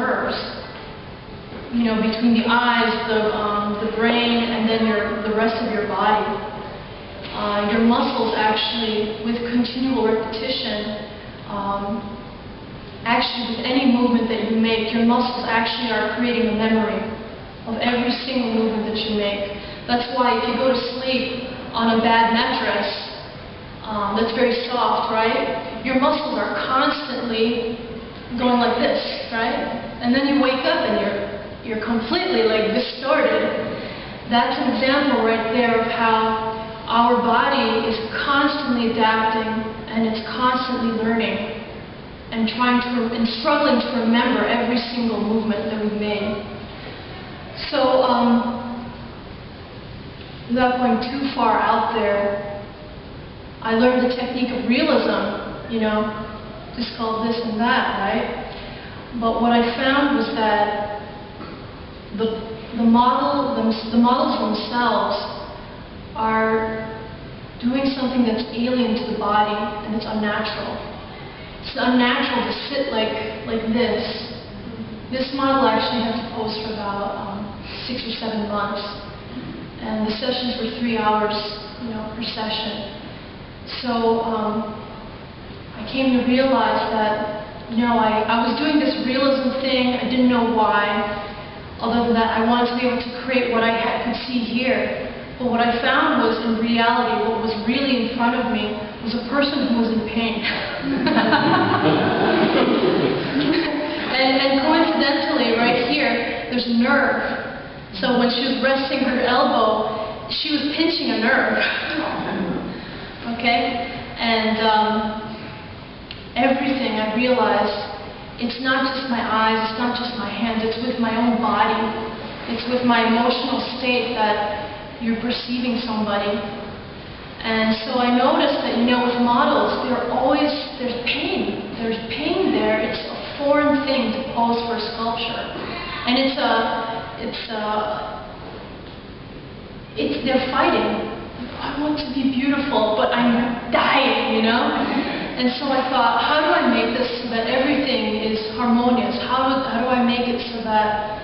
nerves, you know, between the eyes, the brain, and then the rest of your body. Your muscles actually, with continual repetition, actually with any movement that you make, your muscles actually are creating a memory of every single movement that you make. That's why if you go to sleep on a bad mattress, that's very soft, right? Your muscles are constantly going like this, right? And then you wake up and you're completely like distorted. That's an example right there of how our body is constantly adapting and it's constantly learning and and struggling to remember every single movement that we've made. So, without going too far out there, I learned the technique of realism, you know, just called this and that, right? But what I found was that the models themselves are doing something that's alien to the body, and it's unnatural. It's unnatural to sit like this. This model actually had to pose for about 6 or 7 months, and the sessions were 3 hours, you know, per session. So I came to realize that, you know, I was doing this realism thing. I didn't know why. Other than that, I wanted to be able to create what I could see here. But what I found was, in reality, what was really in front of me was a person who was in pain. and coincidentally, right here, there's a nerve. So when she was resting her elbow, she was pinching a nerve. Okay? And everything, I realized, it's not just my eyes, it's not just my hands, it's with my own body. It's with my emotional state that you're perceiving somebody. And so I noticed that, you know, with models, there's pain. There's pain there. It's a foreign thing to pose for a sculpture. And they're fighting. I want to be beautiful, but I'm dying, you know? And so I thought, how do I make this so that everything is harmonious? How do I make it so that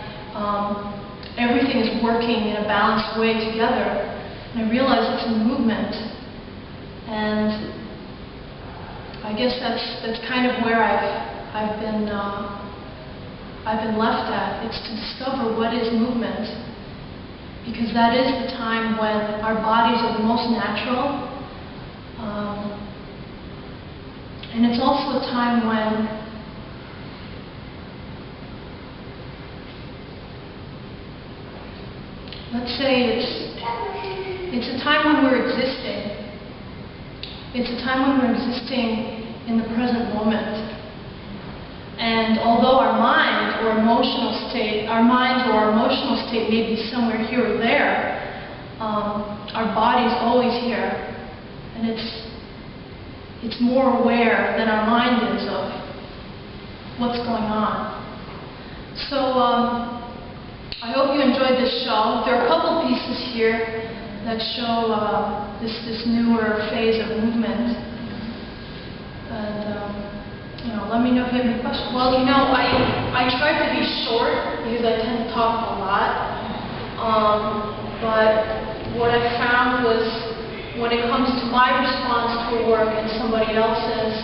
everything is working in a balanced way together? And I realized it's a movement. And I guess that's kind of where I've been left at. It's to discover what is movement, because that is the time when our bodies are the most natural. And it's also a time when let's say it's a time when we're existing. It's a time when we're existing in the present moment. And although our mind or emotional state may be somewhere here or there, our body's always here, and it's more aware than our mind is of what's going on. So I hope you enjoyed this show. There are a couple pieces here that show this newer phase of movement. And you know, let me know if you have any questions. Well, you know, I try to be short because I tend to talk a lot. But what I found was, when it comes to my response to a work and somebody else's,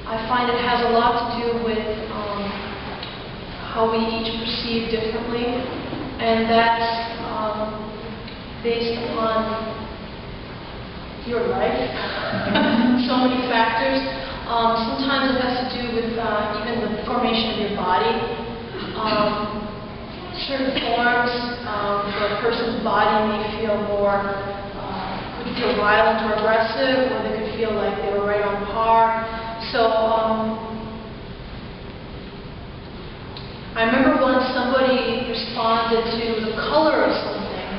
I find it has a lot to do with how we each perceive differently, and that's based upon your life. So many factors. Sometimes it has to do with even the formation of your body. Certain forms of a person's body may feel could feel violent or aggressive, or they could feel like they were right on par. So I remember once somebody responded to the color of something.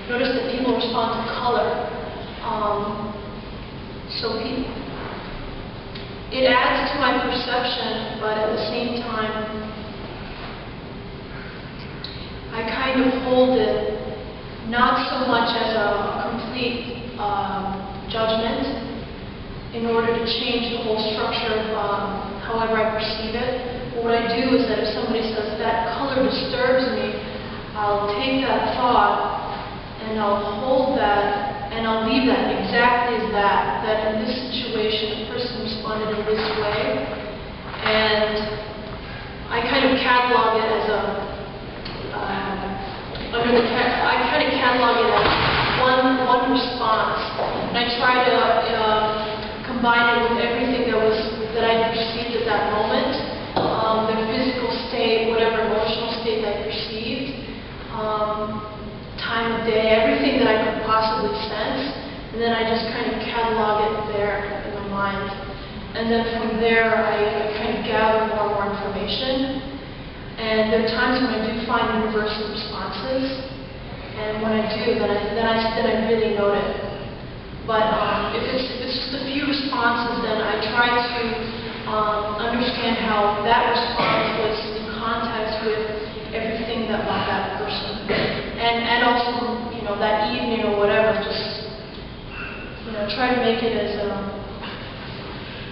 Notice that people respond to color. It adds to my perception, but at the same time, I kind of hold it not so much as a complete judgment in order to change the whole structure of however I perceive it. But what I do is that if somebody says that I'll take that thought and I'll hold that and I'll leave that exactly as that in this situation the person responded in this way, and I kind of catalog it as one response, and I try to combine it with everything that I perceived at that moment, their physical state, whatever emotional state I perceived, time of day, everything that I could possibly sense, and then I just kind of catalog it there in my mind. And then from there, I kind of gather more and more information. And there are times when I do find universal responses, and when I do, then I really note it. But if it's just a few responses, then I try to understand how that response was in context with everything about that person, and also, that evening or whatever, just try to make it as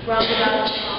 rounded out as possible.